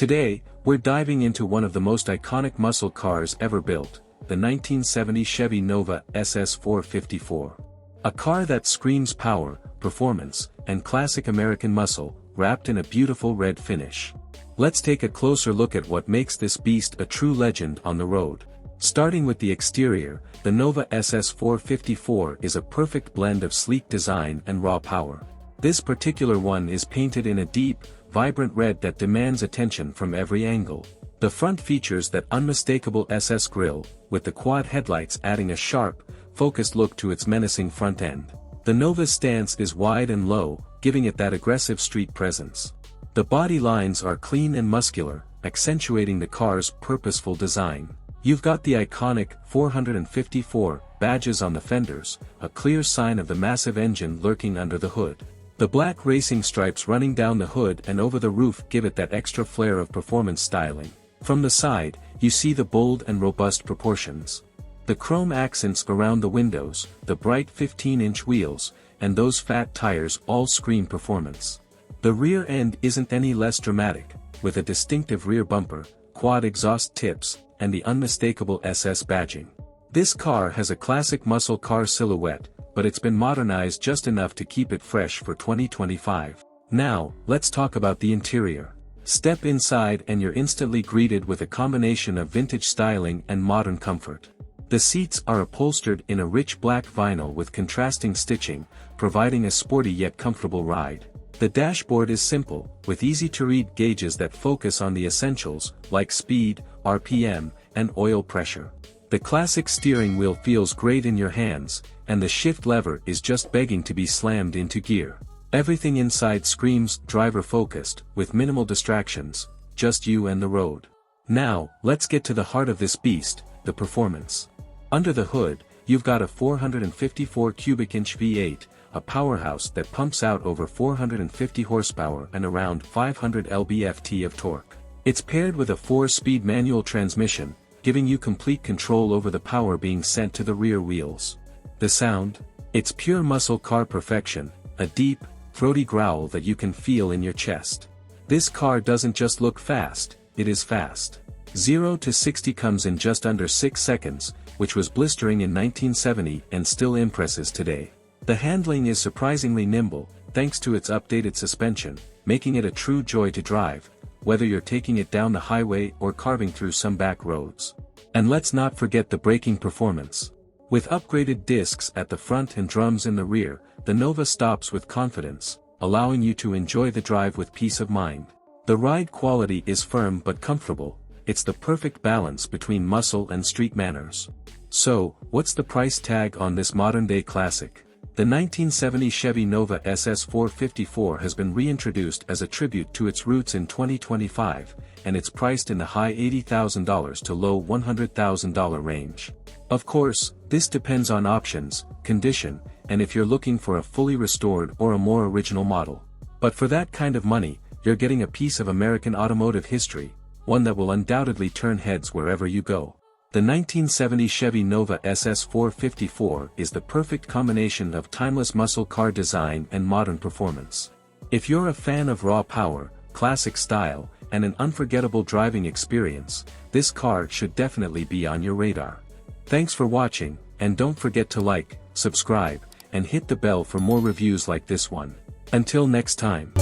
Today, we're diving into one of the most iconic muscle cars ever built, the 1970 Chevy Nova SS 454. A car that screams power, performance, and classic American muscle, wrapped in a beautiful red finish. Let's take a closer look at what makes this beast a true legend on the road. Starting with the exterior, the Nova SS 454 is a perfect blend of sleek design and raw power. This particular one is painted in a deep, vibrant red that demands attention from every angle. The front features that unmistakable SS grille, with the quad headlights adding a sharp, focused look to its menacing front end. The Nova's stance is wide and low, giving it that aggressive street presence. The body lines are clean and muscular, accentuating the car's purposeful design. You've got the iconic 454 badges on the fenders, a clear sign of the massive engine lurking under the hood. The black racing stripes running down the hood and over the roof give it that extra flair of performance styling. From the side, you see the bold and robust proportions. The chrome accents around the windows, the bright 15-inch wheels, and those fat tires all scream performance. The rear end isn't any less dramatic, with a distinctive rear bumper, quad exhaust tips, and the unmistakable SS badging. This car has a classic muscle car silhouette, but it's been modernized just enough to keep it fresh for 2025. Now, let's talk about the interior. Step inside and you're instantly greeted with a combination of vintage styling and modern comfort. The seats are upholstered in a rich black vinyl with contrasting stitching, providing a sporty yet comfortable ride. The dashboard is simple, with easy-to-read gauges that focus on the essentials, like speed, RPM, and oil pressure. The classic steering wheel feels great in your hands, and the shift lever is just begging to be slammed into gear. Everything inside screams driver-focused, with minimal distractions, just you and the road. Now, let's get to the heart of this beast, the performance. Under the hood, you've got a 454 cubic inch V8, a powerhouse that pumps out over 450 horsepower and around 500 lb-ft of torque. It's paired with a 4-speed manual transmission, giving you complete control over the power being sent to the rear wheels. The sound? It's pure muscle car perfection, a deep, throaty growl that you can feel in your chest. This car doesn't just look fast, it is fast. 0 to 60 comes in just under 6 seconds, which was blistering in 1970 and still impresses today. The handling is surprisingly nimble, thanks to its updated suspension, making it a true joy to drive, whether you're taking it down the highway or carving through some back roads. And let's not forget the braking performance. With upgraded discs at the front and drums in the rear, the Nova stops with confidence, allowing you to enjoy the drive with peace of mind. The ride quality is firm but comfortable. It's the perfect balance between muscle and street manners. So, what's the price tag on this modern-day classic? The 1970 Chevy Nova SS 454 has been reintroduced as a tribute to its roots in 2025, and it's priced in the high $80,000 to low $100,000 range. Of course, this depends on options, condition, and if you're looking for a fully restored or a more original model. But for that kind of money, you're getting a piece of American automotive history, one that will undoubtedly turn heads wherever you go. The 1970 Chevy Nova SS 454 is the perfect combination of timeless muscle car design and modern performance. If you're a fan of raw power, classic style, and an unforgettable driving experience, this car should definitely be on your radar. Thanks for watching, and don't forget to like, subscribe, and hit the bell for more reviews like this one. Until next time.